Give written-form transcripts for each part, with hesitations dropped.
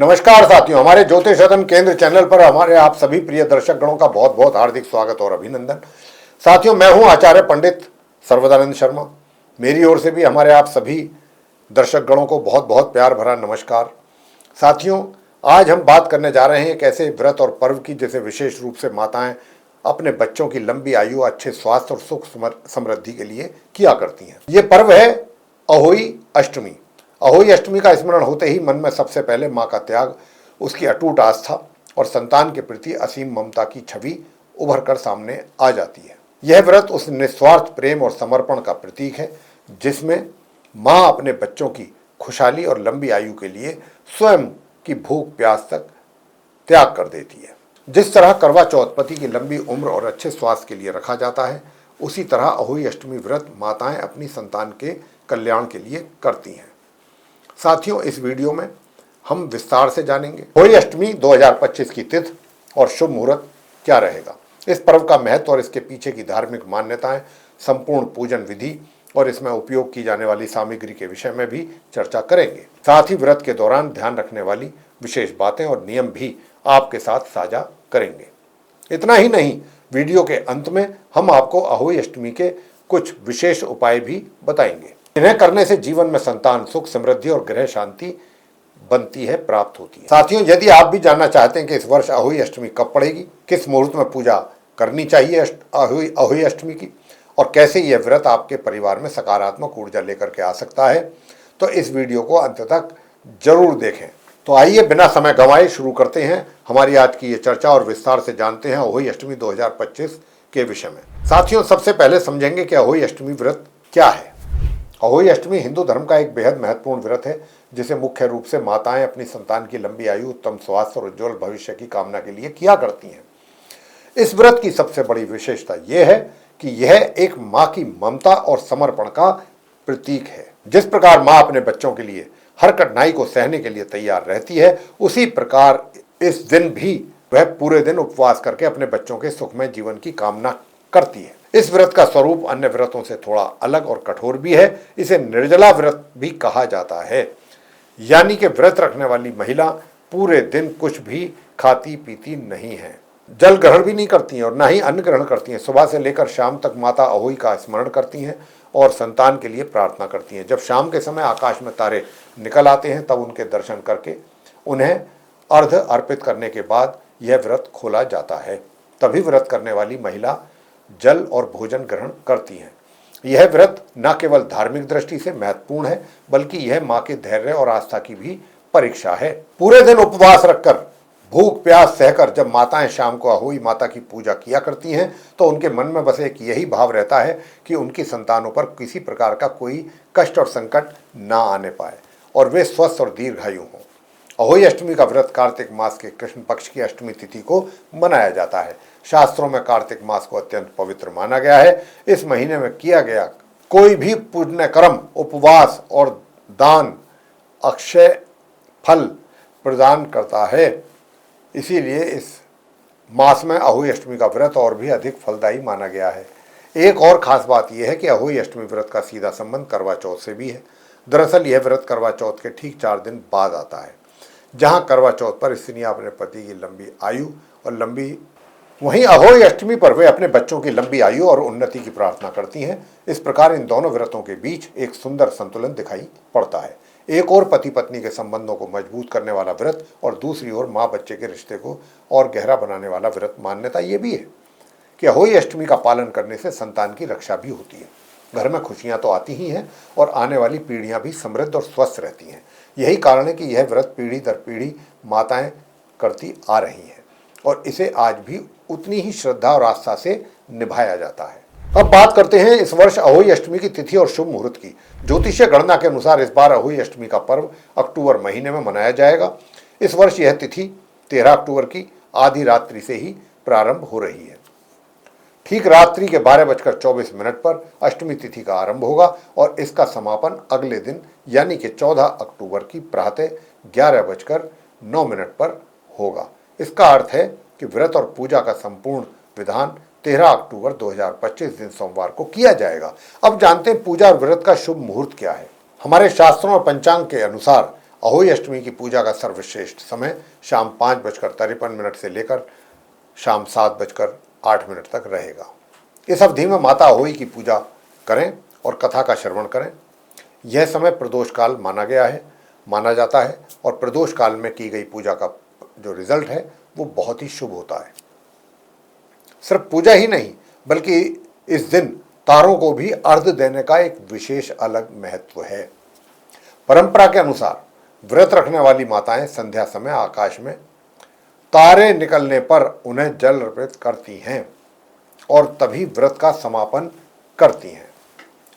नमस्कार साथियों, हमारे ज्योतिष रत्न केंद्र चैनल पर हमारे आप सभी प्रिय दर्शक गणों का बहुत बहुत हार्दिक स्वागत और अभिनंदन। साथियों, मैं हूं आचार्य पंडित सर्वदानंद शर्मा। मेरी ओर से भी हमारे आप सभी दर्शक गणों को बहुत बहुत प्यार भरा नमस्कार। साथियों, आज हम बात करने जा रहे हैं एक ऐसे व्रत और पर्व की जैसे विशेष रूप से माताएं अपने बच्चों की लंबी आयु, अच्छे स्वास्थ्य और सुख समृद्धि के लिए किया करती हैं। ये पर्व है अहोई अष्टमी। अहोई अष्टमी का स्मरण होते ही मन में सबसे पहले मां का त्याग, उसकी अटूट आस्था और संतान के प्रति असीम ममता की छवि उभर कर सामने आ जाती है। यह व्रत उस निस्वार्थ प्रेम और समर्पण का प्रतीक है जिसमें मां अपने बच्चों की खुशहाली और लंबी आयु के लिए स्वयं की भूख प्यास तक त्याग कर देती है। जिस तरह करवा चौथ पति की लंबी उम्र और अच्छे स्वास्थ्य के लिए रखा जाता है, उसी तरह अहोई अष्टमी व्रत माताएं अपनी संतान के कल्याण के लिए करती हैं। साथियों, इस वीडियो में हम विस्तार से जानेंगे अहोई अष्टमी 2025 की तिथि और शुभ मुहूर्त क्या रहेगा, इस पर्व का महत्व और इसके पीछे की धार्मिक मान्यताएं, संपूर्ण पूजन विधि और इसमें उपयोग की जाने वाली सामग्री के विषय में भी चर्चा करेंगे। साथ ही व्रत के दौरान ध्यान रखने वाली विशेष बातें और नियम भी आपके साथ साझा करेंगे। इतना ही नहीं, वीडियो के अंत में हम आपको अहोई अष्टमी के कुछ विशेष उपाय भी बताएंगे। इन्हें करने से जीवन में संतान सुख, समृद्धि और गृह शांति बनती है, प्राप्त होती है। साथियों, यदि आप भी जानना चाहते हैं कि इस वर्ष अहोई अष्टमी कब पड़ेगी, किस मुहूर्त में पूजा करनी चाहिए अहोई अष्टमी की और कैसे यह व्रत आपके परिवार में सकारात्मक ऊर्जा लेकर के आ सकता है, तो इस वीडियो को अंत तक जरूर देखें। तो आइए बिना समय गंवाए शुरू करते हैं हमारी आज की ये चर्चा और विस्तार से जानते हैं अहोई अष्टमी 2025 के विषय में। साथियों, सबसे पहले समझेंगे कि अहोई अष्टमी व्रत क्या है। अहोई अष्टमी हिंदू धर्म का एक बेहद महत्वपूर्ण व्रत है जिसे मुख्य रूप से माताएं अपनी संतान की लंबी आयु, उत्तम स्वास्थ्य और उज्जवल भविष्य की कामना के लिए किया करती हैं। इस व्रत की सबसे बड़ी विशेषता यह है कि यह एक मां की ममता और समर्पण का प्रतीक है। जिस प्रकार मां अपने बच्चों के लिए हर कठिनाई को सहने के लिए तैयार रहती है, उसी प्रकार इस दिन भी वह पूरे दिन उपवास करके अपने बच्चों के सुखमय जीवन की कामना करती है। इस व्रत का स्वरूप अन्य व्रतों से थोड़ा अलग और कठोर भी है। इसे निर्जला व्रत भी कहा जाता है, यानी कि व्रत रखने वाली महिला पूरे दिन कुछ भी खाती पीती नहीं है, जल ग्रहण भी नहीं करती हैं और ना ही अन्न ग्रहण करती हैं। सुबह से लेकर शाम तक माता अहोई का स्मरण करती हैं और संतान के लिए प्रार्थना करती हैं। जब शाम के समय आकाश में तारे निकल आते हैं, तब उनके दर्शन करके उन्हें अर्घ्य अर्पित करने के बाद यह व्रत खोला जाता है। तभी व्रत करने वाली महिला जल और भोजन ग्रहण करती हैं। यह व्रत न केवल धार्मिक दृष्टि से महत्वपूर्ण है, बल्कि यह मां के धैर्य और आस्था की भी परीक्षा है। पूरे दिन उपवास रखकर, भूख प्यास सहकर जब माताएं शाम को अहोई माता की पूजा किया करती हैं, तो उनके मन में बस एक यही भाव रहता है कि उनकी संतानों पर किसी प्रकार का कोई कष्ट और संकट ना आने पाए और वे स्वस्थ और दीर्घायु हों। अहोई अष्टमी का व्रत कार्तिक मास के कृष्ण पक्ष की अष्टमी तिथि को मनाया जाता है। शास्त्रों में कार्तिक मास को अत्यंत पवित्र माना गया है। इस महीने में किया गया कोई भी पुण्य कर्म, उपवास और दान अक्षय फल प्रदान करता है। इसीलिए इस मास में अहोई अष्टमी का व्रत और भी अधिक फलदायी माना गया है। एक और खास बात यह है कि अहोई अष्टमी व्रत का सीधा संबंध करवा चौथ से भी है। दरअसल यह व्रत करवा चौथ के ठीक 4 दिन बाद आता है, जहां करवा चौथ पर स्त्रियां अपने पति की लंबी आयु और वहीं अहोई अष्टमी पर वे अपने बच्चों की लंबी आयु और उन्नति की प्रार्थना करती हैं। इस प्रकार इन दोनों व्रतों के बीच एक सुंदर संतुलन दिखाई पड़ता है। एक और पति पत्नी के संबंधों को मजबूत करने वाला व्रत और दूसरी ओर माँ बच्चे के रिश्ते को और गहरा बनाने वाला व्रत। मान्यता ये भी है कि अहोई अष्टमी का पालन करने से संतान की रक्षा भी होती है। घर में खुशियां तो आती ही हैं और आने वाली पीढ़ियां भी समृद्ध और स्वस्थ रहती हैं। यही कारण है कि यह व्रत पीढ़ी दर पीढ़ी माताएं करती आ रही हैं और इसे आज भी उतनी ही श्रद्धा और आस्था से निभाया जाता है। अब बात करते हैं इस वर्ष अहोई अष्टमी की तिथि और शुभ मुहूर्त की। ज्योतिषीय गणना के अनुसार इस बार अहोई अष्टमी का पर्व अक्टूबर महीने में मनाया जाएगा। इस वर्ष यह तिथि 13 अक्टूबर की आधी रात्रि से ही प्रारंभ हो रही है। ठीक रात्रि के 12:24 पर अष्टमी तिथि का आरंभ होगा और इसका समापन अगले दिन यानी कि 14 अक्टूबर की प्रातः 11:09 पर होगा। इसका अर्थ है कि व्रत और पूजा का संपूर्ण विधान 13 अक्टूबर 2025 दिन सोमवार को किया जाएगा। अब जानते हैं पूजा और व्रत का शुभ मुहूर्त क्या है। हमारे शास्त्रों और पंचांग के अनुसार अहोई अष्टमी की पूजा का सर्वश्रेष्ठ समय शाम 5:53 से लेकर शाम 7:08 तक रहेगा। इस अवधि में माता अहोई की पूजा करें और कथा का श्रवण करें। यह समय प्रदोष काल माना जाता है और प्रदोष काल में की गई पूजा का जो रिजल्ट है वो बहुत ही शुभ होता है। सिर्फ पूजा ही नहीं बल्कि इस दिन तारों को भी अर्घ्य देने का एक विशेष अलग महत्व है। परंपरा के अनुसार व्रत रखने वाली माताएं संध्या समय आकाश में तारे निकलने पर उन्हें जल अर्पित करती हैं और तभी व्रत का समापन करती हैं।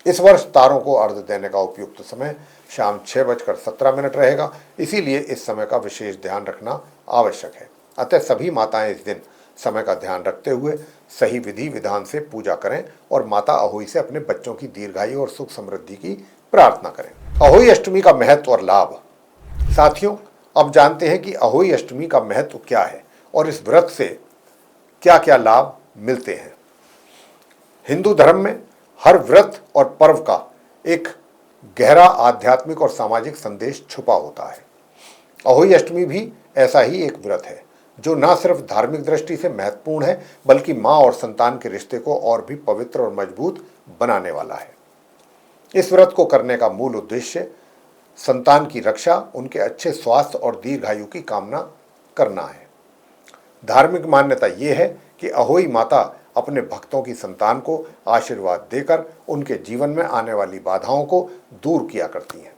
इस वर्ष तारों को अर्घ्य देने का उपयुक्त समय शाम 6:17 रहेगा, इसीलिए इस समय का विशेष ध्यान रखना आवश्यक है। अतः सभी माताएं इस दिन समय का ध्यान रखते हुए सही विधि विधान से पूजा करें और माता अहोई से अपने बच्चों की दीर्घायु और सुख समृद्धि की प्रार्थना करें। अहोई अष्टमी का महत्व और लाभ। साथियों, अब जानते हैं कि अहोई अष्टमी का महत्व क्या है और इस व्रत से क्या क्या लाभ मिलते हैं। हिंदू धर्म में हर व्रत और पर्व का एक गहरा आध्यात्मिक और सामाजिक संदेश छुपा होता है। अहोई अष्टमी भी ऐसा ही एक व्रत है जो न सिर्फ धार्मिक दृष्टि से महत्वपूर्ण है बल्कि माँ और संतान के रिश्ते को और भी पवित्र और मजबूत बनाने वाला है। इस व्रत को करने का मूल उद्देश्य संतान की रक्षा, उनके अच्छे स्वास्थ्य और दीर्घायु की कामना करना है। धार्मिक मान्यता ये है कि अहोई माता अपने भक्तों की संतान को आशीर्वाद देकर उनके जीवन में आने वाली बाधाओं को दूर किया करती हैं।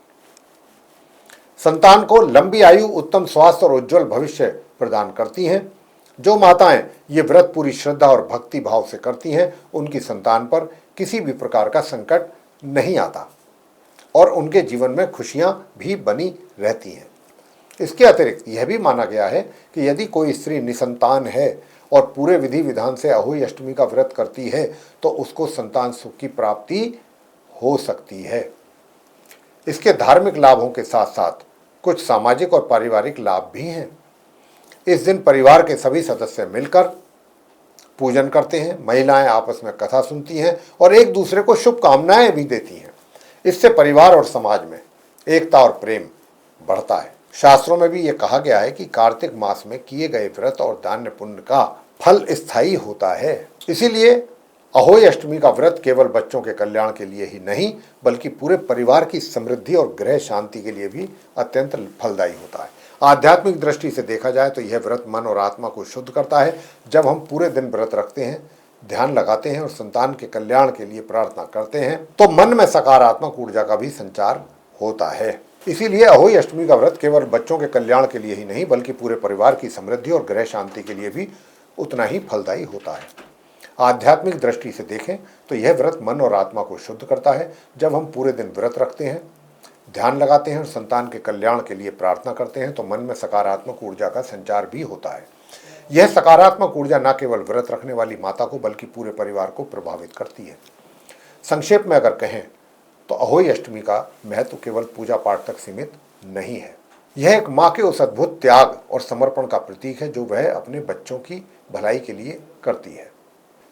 संतान को लंबी आयु, उत्तम स्वास्थ्य और उज्जवल भविष्य प्रदान करती हैं। जो माताएं ये व्रत पूरी श्रद्धा और भक्ति भाव से करती हैं उनकी संतान पर किसी भी प्रकार का संकट नहीं आता और उनके जीवन में खुशियां भी बनी रहती हैं। इसके अतिरिक्त यह भी माना गया है कि यदि कोई स्त्री निसंतान है और पूरे विधि विधान से अहोई अष्टमी का व्रत करती है तो उसको संतान सुख की प्राप्ति हो सकती है। इसके धार्मिक लाभों के साथ साथ कुछ सामाजिक और पारिवारिक लाभ भी हैं। इस दिन परिवार के सभी सदस्य मिलकर पूजन करते हैं, महिलाएं आपस में कथा सुनती हैं और एक दूसरे को शुभकामनाएं भी देती हैं। इससे परिवार और समाज में एकता और प्रेम बढ़ता है। शास्त्रों में भी ये कहा गया है कि कार्तिक मास में किए गए व्रत और दान पुण्य का फल स्थायी होता है। इसीलिए अहोई अष्टमी का व्रत केवल बच्चों के कल्याण के लिए ही नहीं बल्कि पूरे परिवार की समृद्धि और गृह शांति के लिए भी अत्यंत फलदायी होता है। आध्यात्मिक दृष्टि से देखा जाए तो यह व्रत मन और आत्मा को शुद्ध करता है। जब हम पूरे दिन व्रत रखते हैं, ध्यान लगाते हैं और संतान के कल्याण के लिए प्रार्थना करते हैं तो मन में सकारात्मक ऊर्जा का भी संचार होता है। इसीलिए अहोई अष्टमी का व्रत केवल बच्चों के कल्याण के लिए ही नहीं बल्कि पूरे परिवार की समृद्धि और गृह शांति के लिए भी उतना ही फलदायी होता है। आध्यात्मिक दृष्टि से देखें तो यह व्रत मन और आत्मा को शुद्ध करता है। जब हम पूरे दिन व्रत रखते हैं, ध्यान लगाते हैं और संतान के कल्याण के लिए प्रार्थना करते हैं तो मन में सकारात्मक ऊर्जा का संचार भी होता है। यह सकारात्मक ऊर्जा न केवल व्रत रखने वाली माता को बल्कि पूरे परिवार को प्रभावित करती है। संक्षेप में अगर कहें तो अहोई अष्टमी का महत्व केवल पूजा पाठ तक सीमित नहीं है। यह एक माँ के उस अद्भुत त्याग और समर्पण का प्रतीक है जो वह अपने बच्चों की भलाई के लिए करती है।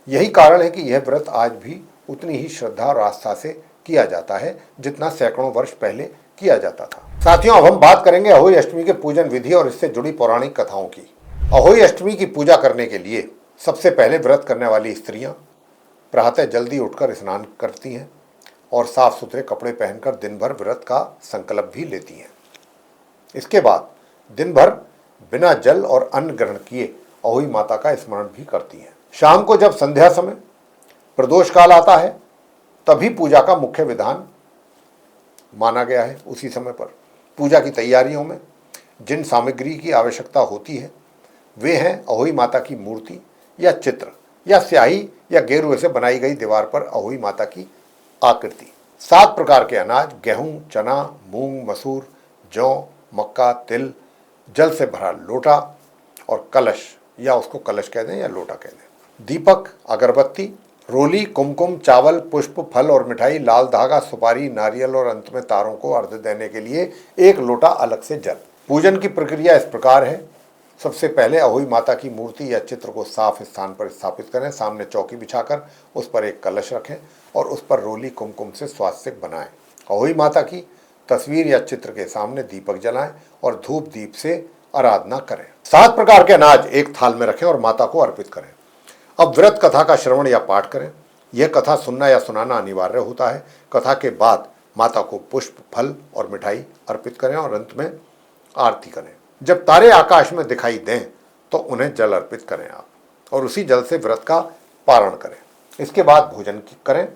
यही कारण है कि यह व्रत आज भी उतनी ही श्रद्धा और आस्था से किया जाता है जितना सैकड़ों वर्ष पहले किया जाता था। साथियों, अब हम बात करेंगे अहोई अष्टमी के पूजन विधि और इससे जुड़ी पौराणिक कथाओं की। अहोई अष्टमी की पूजा करने के लिए सबसे पहले व्रत करने वाली स्त्रियां प्रातः जल्दी उठकर स्नान करती हैं और साफ सुथरे कपड़े पहनकर दिन भर व्रत का संकल्प भी लेती हैं। इसके बाद दिन भर बिना जल और अन्न ग्रहण किए अहोई माता का स्मरण भी करती हैं। शाम को जब संध्या समय प्रदोष काल आता है तभी पूजा का मुख्य विधान माना गया है। उसी समय पर पूजा की तैयारियों में जिन सामग्री की आवश्यकता होती है वे हैं अहोई माता की मूर्ति या चित्र या स्याही या गेरुए से बनाई गई दीवार पर अहोई माता की आकृति, 7 प्रकार के अनाज, गेहूं, चना, मूंग, मसूर, जौ, मक्का, तिल, जल से भरा लोटा और कलश या उसको कलश कह दें या लोटा कह दें, दीपक, अगरबत्ती, रोली, कुमकुम, चावल, पुष्प, फल और मिठाई, लाल धागा, सुपारी, नारियल और अंत में तारों को अर्घ्य देने के लिए एक लोटा अलग से जल। पूजन की प्रक्रिया इस प्रकार है। सबसे पहले अहोई माता की मूर्ति या चित्र को साफ स्थान पर स्थापित करें। सामने चौकी बिछाकर उस पर एक कलश रखें और उस पर रोली कुमकुम से स्वास्तिक बनाएं। अहोई माता की तस्वीर या चित्र के सामने दीपक जलाएं और धूप दीप से आराधना करें। 7 प्रकार के अनाज एक थाल में रखें और माता को अर्पित करें। अब व्रत कथा का श्रवण या पाठ करें। यह कथा सुनना या सुनाना अनिवार्य होता है। कथा के बाद माता को पुष्प, फल और मिठाई अर्पित करें और अंत में आरती करें। जब तारे आकाश में दिखाई दें तो उन्हें जल अर्पित करें आप, और उसी जल से व्रत का पारण करें। इसके बाद भोजन करें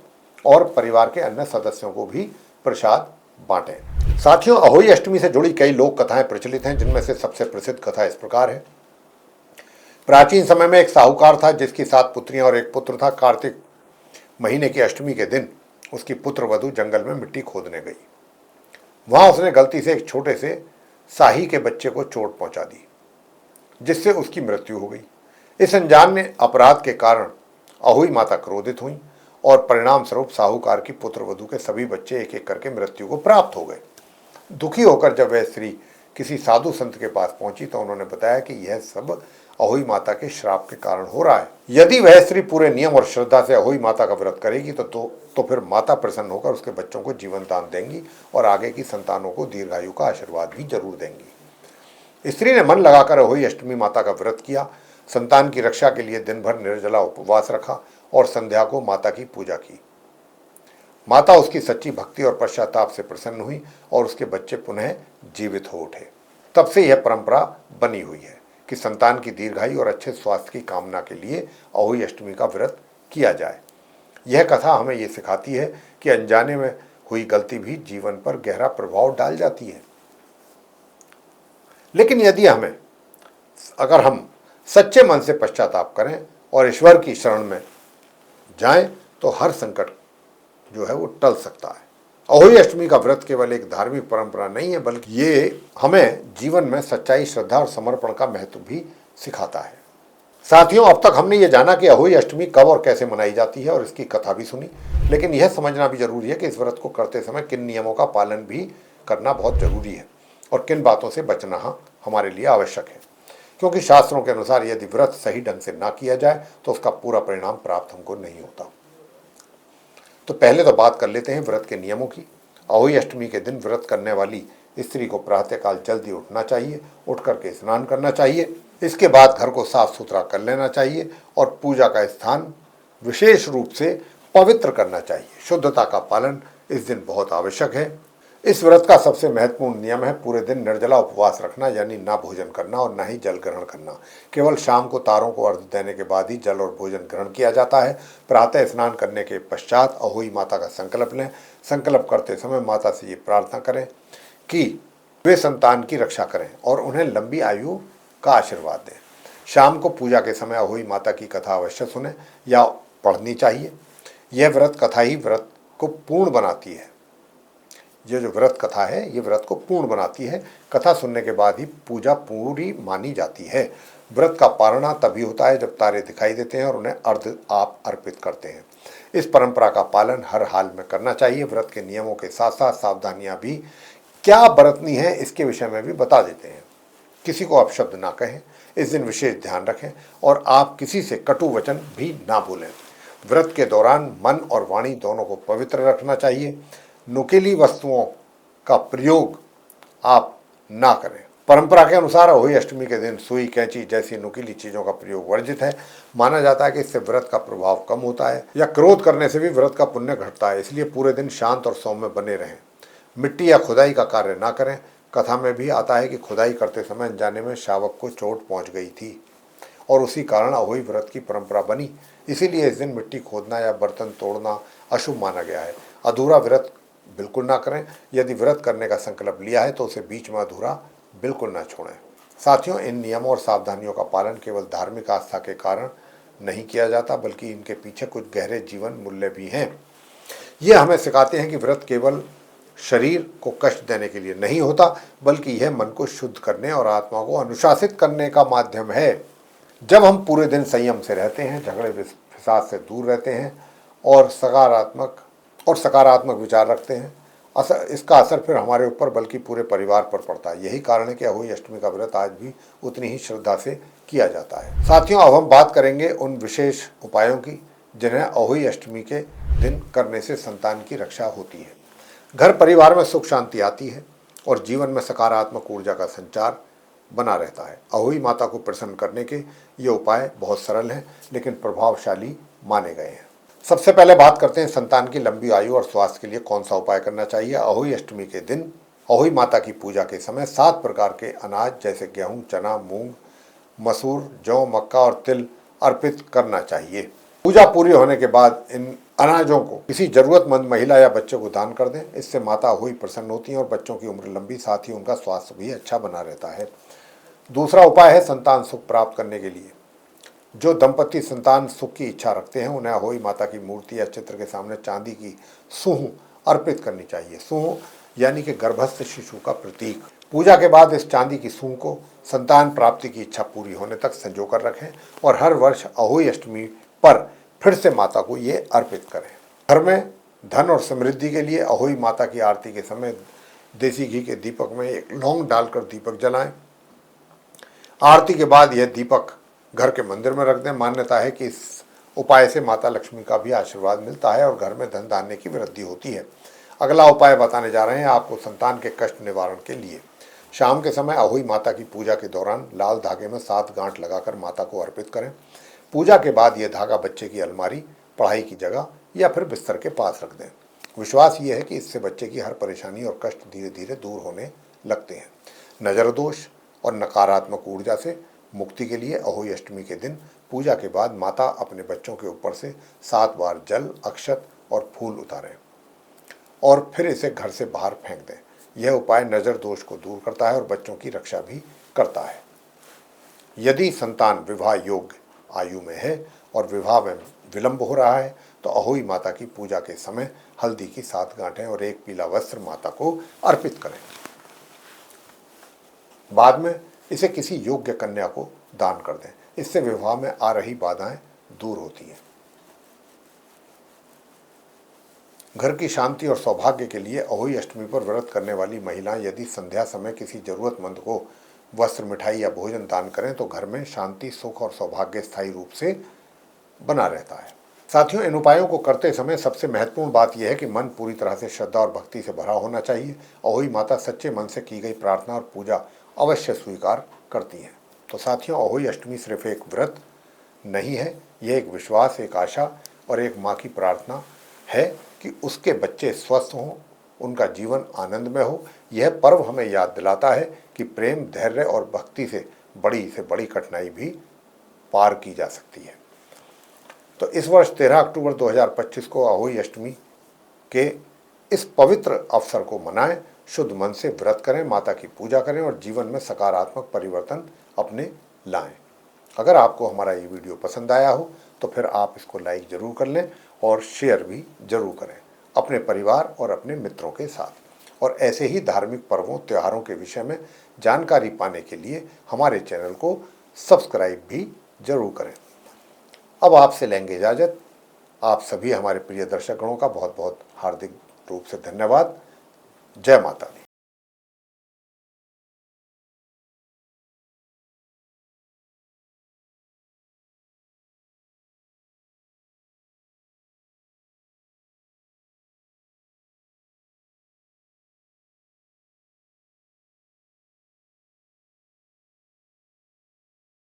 और परिवार के अन्य सदस्यों को भी प्रसाद बांटें। साथियों, अहोई अष्टमी से जुड़ी कई लोक कथाएं प्रचलित हैं, जिनमें से सबसे प्रसिद्ध कथा इस प्रकार है। प्राचीन समय में एक साहूकार था जिसकी 7 पुत्रियां और 1 पुत्र था। कार्तिक महीने की अष्टमी के दिन उसकी पुत्र वधू जंगल में मिट्टी खोदने गई। वहां उसने गलती से एक छोटे से साही के बच्चे को चोट पहुंचा दी, जिससे उसकी मृत्यु हो गई। इस अनजान अपराध के कारण अहोई माता क्रोधित हुई और परिणाम स्वरूप साहूकार की पुत्र वधू के सभी बच्चे एक एक करके मृत्यु को प्राप्त हो गए। दुखी होकर जब वह स्त्री किसी साधु संत के पास पहुंची तो उन्होंने बताया कि यह सब अहोई माता के श्राप के कारण हो रहा है। यदि वह स्त्री पूरे नियम और श्रद्धा से अहोई माता का व्रत करेगी तो फिर माता प्रसन्न होकर उसके बच्चों को जीवन दान देंगी और आगे की संतानों को दीर्घायु का आशीर्वाद भी जरूर देंगी। स्त्री ने मन लगाकर अहोई अष्टमी माता का व्रत किया, संतान की रक्षा के लिए दिन भर निर्जला उपवास रखा और संध्या को माता की पूजा की। माता उसकी सच्ची भक्ति और पश्चाताप से प्रसन्न हुई और उसके बच्चे पुनः जीवित हो उठे। तब से यह परंपरा बनी हुई है कि संतान की दीर्घायु और अच्छे स्वास्थ्य की कामना के लिए अहोई अष्टमी का व्रत किया जाए। यह कथा हमें यह सिखाती है कि अनजाने में हुई गलती भी जीवन पर गहरा प्रभाव डाल जाती है, लेकिन यदि अगर हम सच्चे मन से पश्चाताप करें और ईश्वर की शरण में जाएं तो हर संकट जो है वो टल सकता है। अहोई अष्टमी का व्रत केवल एक धार्मिक परंपरा नहीं है, बल्कि ये हमें जीवन में सच्चाई, श्रद्धा और समर्पण का महत्व भी सिखाता है। साथियों, अब तक हमने ये जाना कि अहोई अष्टमी कब और कैसे मनाई जाती है और इसकी कथा भी सुनी, लेकिन यह समझना भी जरूरी है कि इस व्रत को करते समय किन नियमों का पालन भी करना बहुत जरूरी है और किन बातों से बचना हमारे लिए आवश्यक है, क्योंकि शास्त्रों के अनुसार यदि व्रत सही ढंग से ना किया जाए तो उसका पूरा परिणाम प्राप्त हमको नहीं होता। तो पहले तो बात कर लेते हैं व्रत के नियमों की। अहोई अष्टमी के दिन व्रत करने वाली स्त्री को प्रातःकाल जल्दी उठना चाहिए, उठ करके स्नान करना चाहिए। इसके बाद घर को साफ सुथरा कर लेना चाहिए और पूजा का स्थान विशेष रूप से पवित्र करना चाहिए। शुद्धता का पालन इस दिन बहुत आवश्यक है। इस व्रत का सबसे महत्वपूर्ण नियम है पूरे दिन निर्जला उपवास रखना, यानी ना भोजन करना और ना ही जल ग्रहण करना। केवल शाम को तारों को अर्घ्य देने के बाद ही जल और भोजन ग्रहण किया जाता है। प्रातः स्नान करने के पश्चात अहोई माता का संकल्प लें। संकल्प करते समय माता से ये प्रार्थना करें कि वे संतान की रक्षा करें और उन्हें लंबी आयु का आशीर्वाद दें। शाम को पूजा के समय अहोई माता की कथा अवश्य सुने या पढ़नी चाहिए। यह व्रत कथा ही व्रत को पूर्ण बनाती है। ये जो व्रत कथा है ये व्रत को पूर्ण बनाती है। कथा सुनने के बाद ही पूजा पूरी मानी जाती है। व्रत का पारणा तभी होता है जब तारे दिखाई देते हैं और उन्हें अर्घ्य आप अर्पित करते हैं। इस परंपरा का पालन हर हाल में करना चाहिए। व्रत के नियमों के साथ साथ सावधानियां भी क्या बरतनी है इसके विषय में भी बता देते हैं। किसी को अपशब्द ना कहें, इस दिन विशेष ध्यान रखें और आप किसी से कटु वचन भी ना बोलें। व्रत के दौरान मन और वाणी दोनों को पवित्र रखना चाहिए। नुकीली वस्तुओं का प्रयोग आप ना करें। परंपरा के अनुसार अहोई अष्टमी के दिन सुई, कैंची जैसी नुकीली चीजों का प्रयोग वर्जित है। माना जाता है कि इससे व्रत का प्रभाव कम होता है या क्रोध करने से भी व्रत का पुण्य घटता है। इसलिए पूरे दिन शांत और सौम्य बने रहें। मिट्टी या खुदाई का कार्य ना करें। कथा में भी आता है कि खुदाई करते समय अनजाने में शावक को चोट पहुंच गई थी और उसी कारण अहोई व्रत की परंपरा बनी। इसीलिए इस दिन मिट्टी खोदना या बर्तन तोड़ना अशुभ माना गया है। अधूरा व्रत बिल्कुल ना करें। यदि व्रत करने का संकल्प लिया है तो उसे बीच में अधूरा बिल्कुल ना छोड़ें। साथियों, इन नियमों और सावधानियों का पालन केवल धार्मिक आस्था के कारण नहीं किया जाता, बल्कि इनके पीछे कुछ गहरे जीवन मूल्य भी हैं। ये हमें सिखाते हैं कि व्रत केवल शरीर को कष्ट देने के लिए नहीं होता, बल्कि यह मन को शुद्ध करने और आत्मा को अनुशासित करने का माध्यम है। जब हम पूरे दिन संयम से रहते हैं, झगड़े फिसाद से दूर रहते हैं और सकारात्मक विचार रखते हैं, इसका असर फिर हमारे ऊपर बल्कि पूरे परिवार पर पड़ता है। यही कारण है कि अहोई अष्टमी का व्रत आज भी उतनी ही श्रद्धा से किया जाता है। साथियों, अब हम बात करेंगे उन विशेष उपायों की जिन्हें अहोई अष्टमी के दिन करने से संतान की रक्षा होती है। घर परिवार में सुख शांति आती है और जीवन में सकारात्मक ऊर्जा का संचार बना रहता है। अहोई माता को प्रसन्न करने के ये उपाय बहुत सरल हैं लेकिन प्रभावशाली माने गए हैं। सबसे पहले बात करते हैं संतान की लंबी आयु और स्वास्थ्य के लिए कौन सा उपाय करना चाहिए। अहोई अष्टमी के दिन अहोई माता की पूजा के समय 7 प्रकार के अनाज जैसे गेहूं, चना, मूंग, मसूर, जौ, मक्का और तिल अर्पित करना चाहिए। पूजा पूरी होने के बाद इन अनाजों को किसी जरूरतमंद महिला या बच्चे को दान कर दें। इससे माता अहोई प्रसन्न होती हैं और बच्चों की उम्र लंबी, साथ ही उनका स्वास्थ्य भी अच्छा बना रहता है। दूसरा उपाय है संतान सुख प्राप्त करने के लिए। जो दंपति संतान सुख की इच्छा रखते हैं उन्हें अहोई माता की मूर्ति या चित्र के सामने चांदी की सूह अर्पित करनी चाहिए। सूह यानी कि गर्भस्थ शिशु का प्रतीक। पूजा के बाद इस चांदी की सूह को संतान प्राप्ति की इच्छा पूरी होने तक संजोकर रखें और हर वर्ष अहोई अष्टमी पर फिर से माता को ये अर्पित करें। घर में धन और समृद्धि के लिए अहोई माता की आरती के समय देसी घी के दीपक में एक लौंग डालकर दीपक जलाएं। आरती के बाद यह दीपक घर के मंदिर में रख दें। मान्यता है कि इस उपाय से माता लक्ष्मी का भी आशीर्वाद मिलता है और घर में धन धान्य की वृद्धि होती है। अगला उपाय बताने जा रहे हैं आपको संतान के कष्ट निवारण के लिए। शाम के समय अहोई माता की पूजा के दौरान लाल धागे में 7 गांठ लगाकर माता को अर्पित करें। पूजा के बाद यह धागा बच्चे की अलमारी, पढ़ाई की जगह या फिर बिस्तर के पास रख दें। विश्वास ये है कि इससे बच्चे की हर परेशानी और कष्ट धीरे धीरे दूर होने लगते हैं। नज़र दोष और नकारात्मक ऊर्जा से मुक्ति के लिए अहोई अष्टमी के दिन पूजा के बाद माता अपने बच्चों के ऊपर से 7 बार जल, अक्षत और फूल उतारें और फिर इसे घर से बाहर फेंक दें। यह उपाय नज़र दोष को दूर करता है और बच्चों की रक्षा भी करता है। यदि संतान विवाह योग्य आयु में है और विवाह में विलंब हो रहा है तो अहोई माता की पूजा के समय हल्दी की 7 गांठें और एक पीला वस्त्र माता को अर्पित करें। बाद में इसे किसी योग्य कन्या को दान कर दें। इससे विवाह में आ रही बाधाएं दूर होती हैं। घर की शांति और सौभाग्य के लिए अहोई अष्टमी पर व्रत करने वाली महिलाएं यदि संध्या समय किसी जरूरतमंद को वस्त्र, मिठाई या भोजन दान करें तो घर में शांति, सुख और सौभाग्य स्थायी रूप से बना रहता है। साथियों, इन उपायों को करते समय सबसे महत्वपूर्ण बात यह है कि मन पूरी तरह से श्रद्धा और भक्ति से भरा होना चाहिए। अहोई माता सच्चे मन से की गई प्रार्थना और पूजा अवश्य स्वीकार करती हैं। तो साथियों, अहोई अष्टमी सिर्फ एक व्रत नहीं है, यह एक विश्वास, एक आशा और एक माँ की प्रार्थना है कि उसके बच्चे स्वस्थ हों, उनका जीवन आनंदमय हो। यह पर्व हमें याद दिलाता है कि प्रेम, धैर्य और भक्ति से बड़ी कठिनाई भी पार की जा सकती है। तो इस वर्ष 13 अक्टूबर 2025 को अहोई अष्टमी के इस पवित्र अवसर को मनाएं। शुद्ध मन से व्रत करें, माता की पूजा करें और जीवन में सकारात्मक परिवर्तन अपने लाएं। अगर आपको हमारा ये वीडियो पसंद आया हो तो फिर आप इसको लाइक ज़रूर कर लें और शेयर भी ज़रूर करें अपने परिवार और अपने मित्रों के साथ। और ऐसे ही धार्मिक पर्वों, त्योहारों के विषय में जानकारी पाने के लिए हमारे चैनल को सब्सक्राइब भी ज़रूर करें। अब आपसे लेंगे इजाज़त। आप सभी हमारे प्रिय दर्शकगणों का बहुत बहुत हार्दिक रूप से धन्यवाद। जय माता दी।